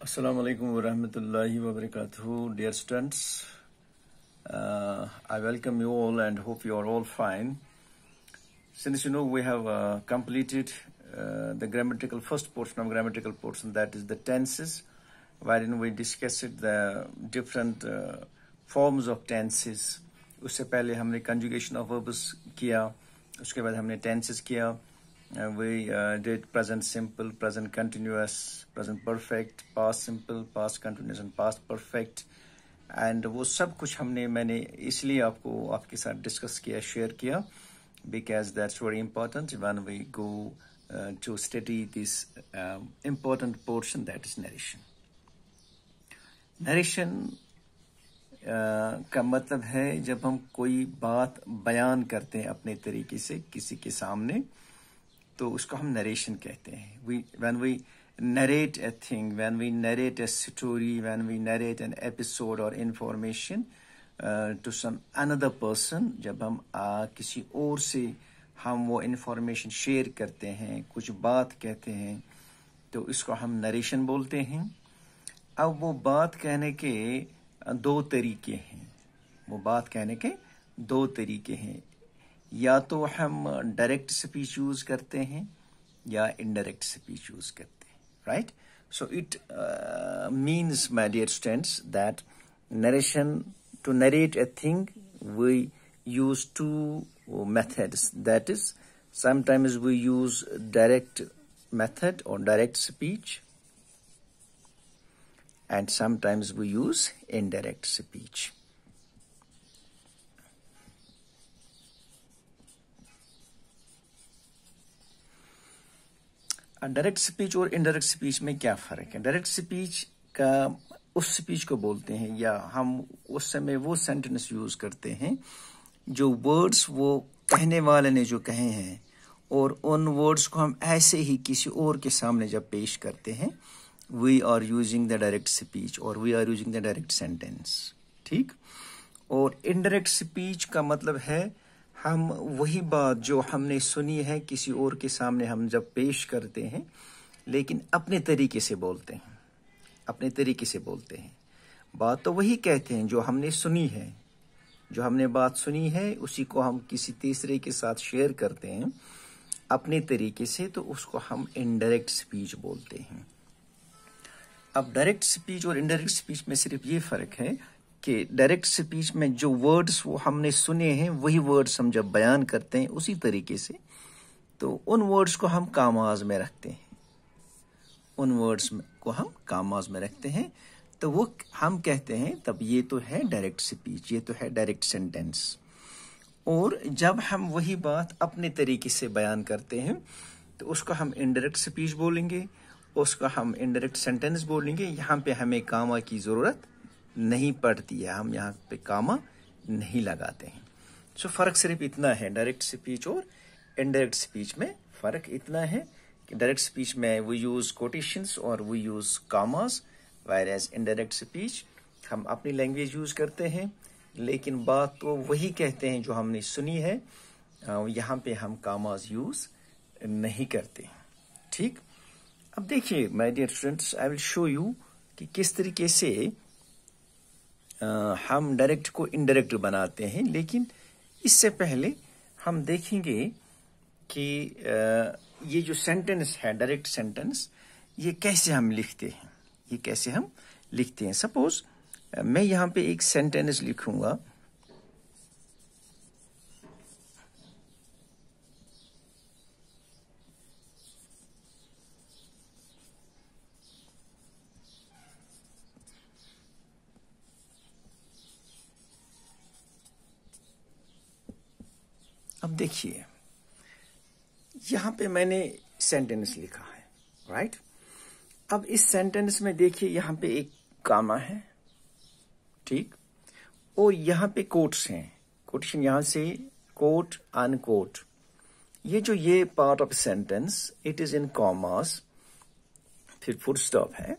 Assalamu alaikum wa rahmatullahi wa barakatuh. Dear students, I welcome you all and hope you are all fine. Since you know we have completed the grammatical first portion of grammatical portion, that is the tenses, wherein we discussed the different forms of tenses. उससे पहले हमने conjugation of verbs किया, उसके बाद हमने tenses किया. We did present simple, present continuous, present perfect, past simple, past continuous and past perfect. And वो सब कुछ मैंने इसलिए आपके साथ डिस्कस किया, शेयर किया, because that's very important when we go to study this important portion, that is narration. Narration का मतलब है जब हम कोई बात बयान करते हैं अपने तरीके से किसी के सामने, तो उसको हम नरेशन कहते हैं. When we narrate a thing, when we narrate a story, when we narrate an episode or information to some another person, जब हम किसी और से हम वो information share करते हैं, कुछ बात कहते हैं, तो इसको हम नरेशन बोलते हैं. अब वो बात कहने के दो तरीके हैं. या तो हम डायरेक्ट स्पीच यूज करते हैं या इनडायरेक्ट स्पीच यूज करते हैं, right? So it means, my dear students, that narration, to narrate a thing we use two methods. That is, sometimes we use direct method और direct speech, and sometimes we use indirect speech. Direct speech और indirect speech में क्या फर्क है? Direct speech का उस speech को बोलते हैं, या हम उस समय वो सेंटेंस यूज करते हैं जो वर्ड्स वो कहने वाले ने जो कहे हैं, और उन वर्ड्स को हम ऐसे ही किसी और के सामने जब पेश करते हैं, we are using the direct speech or we are using the direct sentence. ठीक? और indirect speech का मतलब है हम वही बात जो हमने सुनी है किसी और के सामने हम जब पेश करते हैं, लेकिन अपने तरीके से बोलते हैं. बात तो वही कहते हैं जो हमने सुनी है, जो हमने बात सुनी है उसी को हम किसी तीसरे के साथ शेयर करते हैं अपने तरीके से, तो उसको हम इनडायरेक्ट स्पीच बोलते हैं. अब डायरेक्ट स्पीच और इनडायरेक्ट स्पीच में सिर्फ ये फर्क है कि डायरेक्ट स्पीच में जो वर्ड्स वो हमने सुने हैं वही वर्ड्स हम जब बयान करते हैं उसी तरीके से, तो उन वर्ड्स को हम कामाज में रखते हैं, तो वो हम कहते हैं, तब ये तो है डायरेक्ट स्पीच, ये तो है डायरेक्ट सेंटेंस. और जब हम वही बात अपने तरीके से बयान करते हैं तो उसको हम इनडायरेक्ट स्पीच बोलेंगे, उसका हम इनडायरेक्ट सेंटेंस बोलेंगे. यहाँ पे हमें कामा की ज़रूरत नहीं पड़ती है, हम यहाँ पे कामा नहीं लगाते हैं. सो फ़र्क सिर्फ इतना है, डायरेक्ट स्पीच और इनडायरेक्ट स्पीच में फ़र्क इतना है कि डायरेक्ट स्पीच में वी यूज़ कोटेशंस और वी यूज़ कामास, वायर एज इनडायरेक्ट स्पीच हम अपनी लैंग्वेज यूज़ करते हैं, लेकिन बात तो वही कहते हैं जो हमने सुनी है. यहाँ पे हम कामास यूज़ नहीं करते. ठीक? अब देखिए my dear students, I will show you कि किस तरीके से हम डायरेक्ट को इनडायरेक्ट बनाते हैं. लेकिन इससे पहले हम देखेंगे कि ये जो सेंटेंस है, डायरेक्ट सेंटेंस, ये कैसे हम लिखते हैं. सपोज मैं यहाँ पे एक सेंटेंस लिखूंगा. अब देखिए यहाँ पे मैंने सेंटेंस लिखा है, राइट? अब इस सेंटेंस में देखिए यहाँ पे एक कामा है, ठीक? और यहाँ पे कोट्स हैं, कोटेशन यहाँ से कोट अनकोट. ये part of sentence it is in commas, फिर फुल स्टॉप है.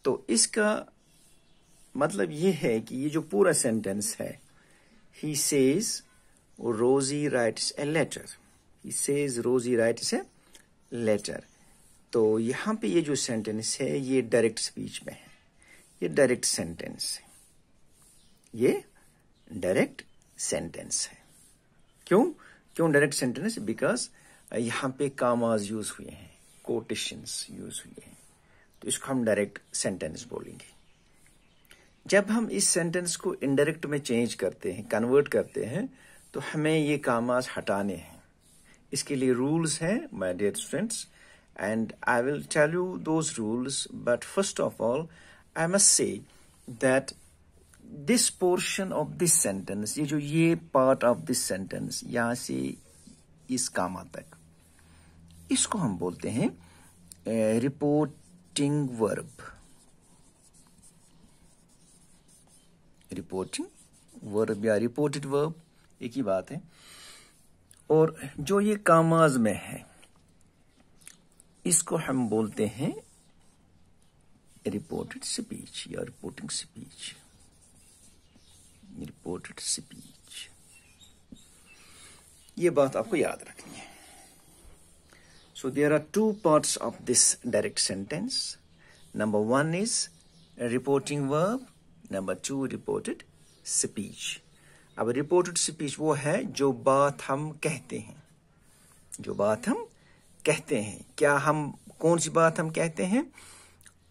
तो इसका मतलब ये है कि ये जो पूरा सेंटेंस है, he says Rosie writes a letter. He says Rosie writes a letter. तो यहाँ पे ये जो सेंटेंस है ये डायरेक्ट स्पीच में है, ये डायरेक्ट सेंटेंस है, ये डायरेक्ट सेंटेंस है। क्यों डायरेक्ट सेंटेंस? बिकॉज यहाँ पे कामाज यूज हुए हैं, कोटेशंस यूज हुए हैं, तो इसको हम डायरेक्ट सेंटेंस बोलेंगे। जब हम इस सेंटेंस को इनडायरेक्ट में चेंज करते हैं, कन्वर्ट करते हैं, तो हमें ये कामाज हटाने हैं। इसके लिए रूल्स हैं my dear students, and I will tell you those rules, but first of all I must say that this portion of this sentence, ये पार्ट ऑफ दिस सेंटेंस, यहां से इस कामा तक, इसको हम बोलते हैं रिपोर्टिंग वर्ब। रिपोर्टिंग वर्ब या रिपोर्टेड वर्ब एक ही बात है। और जो ये कामाज में है, इसको हम बोलते हैं रिपोर्टेड स्पीच या रिपोर्टिंग स्पीच। रिपोर्टेड स्पीच, ये बात आपको याद रखनी है। So there are two parts of this direct sentence. Number 1 is reporting verb, number 2 reported speech. अब रिपोर्टेड स्पीच वो है जो बात हम कहते हैं, जो बात हम कहते हैं। क्या हम, कौन सी बात हम कहते हैं,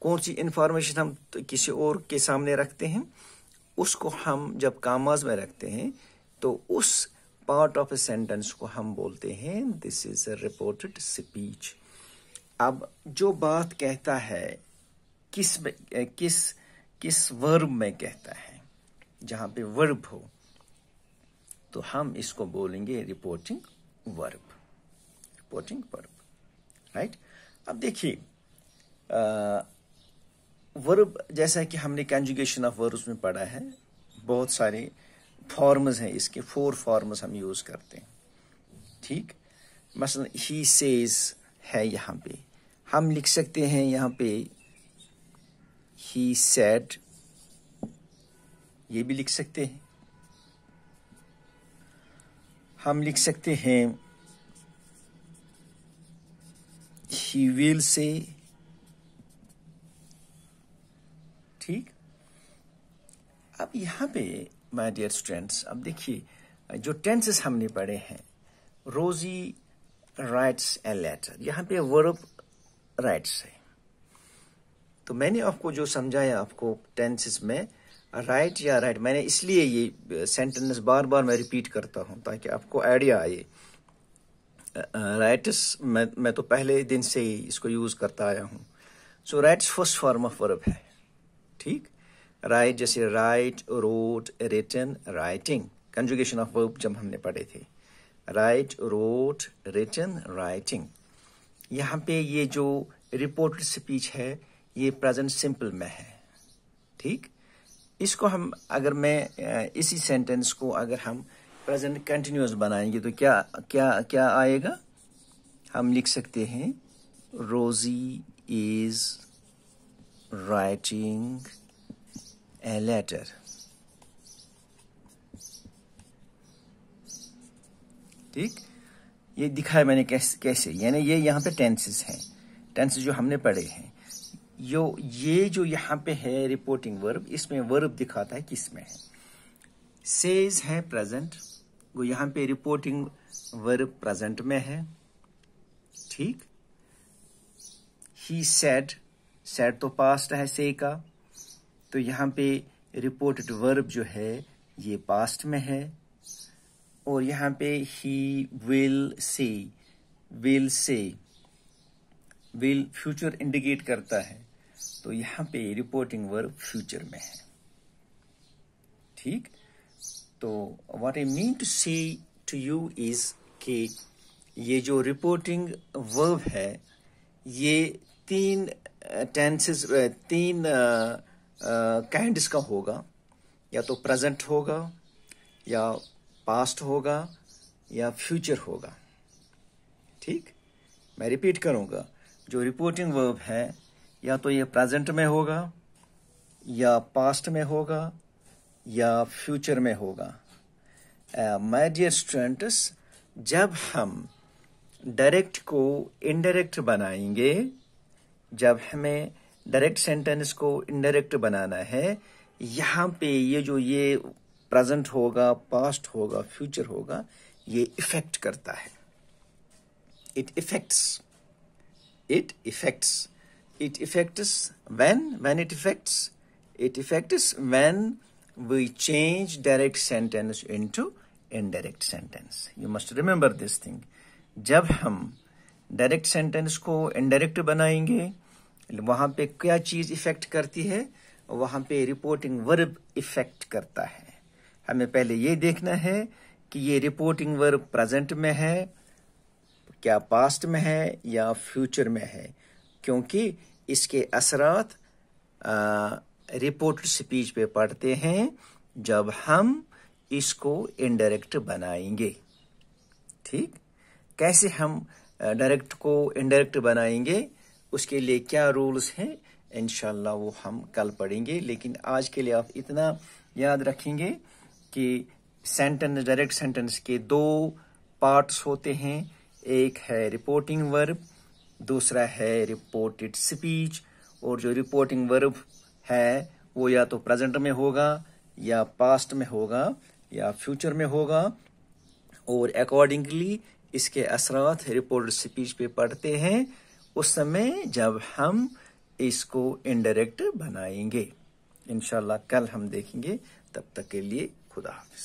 कौन सी इंफॉर्मेशन हम किसी और के सामने रखते हैं, उसको हम जब कामाज में रखते हैं तो उस पार्ट ऑफ ए सेंटेंस को हम बोलते हैं this is a reported speech. अब जो बात कहता है किस वर्ब में कहता है, जहां पे वर्ब हो, तो हम इसको बोलेंगे reporting verb. Reporting verb, right. अब देखिए वर्ब, जैसा कि हमने कंजुगेशन ऑफ वर्ब्स में पढ़ा है, बहुत सारे फॉर्म्स हैं इसके, 4 फॉर्म्स हम यूज करते हैं, ठीक। मसलन ही सेज है, यहाँ पे हम लिख सकते हैं, यहाँ पे ही सेड, ये भी लिख सकते हैं। हम लिख सकते हैं ही विल से, ठीक। अब यहाँ पे माय डियर स्टूडेंट्स, अब देखिए जो टेंसेस हमने पढ़े हैं, रोजी राइट्स ए लेटर, यहाँ पे वर्ब राइट्स है। तो मैंने आपको जो समझाया आपको टेंसेस में राइट या राइट, मैंने इसलिए ये सेंटेंस बार बार मैं रिपीट करता हूँ ताकि आपको आइडिया आए। राइट्स मैं तो पहले दिन से ही इसको यूज करता आया हूँ। So writes first form of verb है, ठीक। राइट जैसे write, wrote, written, writing, conjugation of verb जब हमने पढ़े थे, राइट, रोट, रिटन, राइटिंग। यहाँ पे ये जो रिपोर्टेड स्पीच है ये प्रेजेंट सिंपल में है, ठीक। इसको हम, अगर मैं इसी सेंटेंस को अगर हम प्रेजेंट कंटिन्यूअस बनाएंगे तो क्या क्या क्या आएगा? हम लिख सकते हैं रोजी इज राइटिंग ए लेटर, ठीक। ये दिखाया मैंने कैसे, यानी ये यहाँ पे टेंसेस हैं, टेंसेस जो हमने पढ़े हैं। ये जो यहाँ पे है रिपोर्टिंग वर्ब, इसमें वर्ब दिखाता है किस में है। सेज है प्रेजेंट, वो यहाँ पे रिपोर्टिंग वर्ब प्रेजेंट में है, ठीक। ही सेड, सेड तो पास्ट है से का, तो यहाँ पे रिपोर्टेड वर्ब जो है ये पास्ट में है। और यहाँ पे he will say, will say, will future indicate करता है, तो यहाँ पे रिपोर्टिंग वर्ब फ्यूचर में है, ठीक। तो व्हाट आई मीन टू से टू यू इज कि ये जो रिपोर्टिंग वर्ब है ये 3 टेंसेस, 3 काइंड्स का होगा, या तो प्रेजेंट होगा, या पास्ट होगा, या फ्यूचर होगा, ठीक। मैं रिपीट करूंगा, जो रिपोर्टिंग वर्ब है या तो ये प्रेजेंट में होगा, या पास्ट में होगा, या फ्यूचर में होगा। माय डियर स्टूडेंट्स, जब हम डायरेक्ट को इनडायरेक्ट बनाएंगे जब हमें डायरेक्ट सेंटेंस को इनडायरेक्ट बनाना है, यहाँ पे ये प्रेजेंट होगा, पास्ट होगा, फ्यूचर होगा, ये इफेक्ट करता है. It affects when we change direct sentence into indirect sentence. You must remember this thing. जब हम डायरेक्ट सेंटेंस को इनडायरेक्ट बनाएंगे, वहां पे क्या चीज इफेक्ट करती है? वहां पे रिपोर्टिंग वर्ब इफेक्ट करता है. हमें पहले ये देखना है कि ये रिपोर्टिंग वर्ब प्रेजेंट में है, क्या पास्ट में है या फ्यूचर में है, क्योंकि इसके असरात रिपोर्टेड स्पीच पे पड़ते हैं जब हम इसको इनडायरेक्ट बनाएंगे. ठीक, कैसे हम डायरेक्ट को इनडायरेक्ट बनाएंगे, उसके लिए क्या रूल्स हैं, इंशाल्लाह वो हम कल पढ़ेंगे. लेकिन आज के लिए आप इतना याद रखेंगे कि सेंटेंस, डायरेक्ट सेंटेंस के 2 पार्ट्स होते हैं. एक है रिपोर्टिंग वर्ब, दूसरा है रिपोर्टेड स्पीच. और जो रिपोर्टिंग वर्ब है वो या तो प्रेजेंट में होगा, या पास्ट में होगा, या फ्यूचर में होगा. और अकॉर्डिंगली इसके असरात रिपोर्टेड स्पीच पे पड़ते हैं उस समय जब हम इसको इनडायरेक्ट बनाएंगे. इंशाल्लाह कल हम देखेंगे. तब तक के लिए खुदा हाफिज.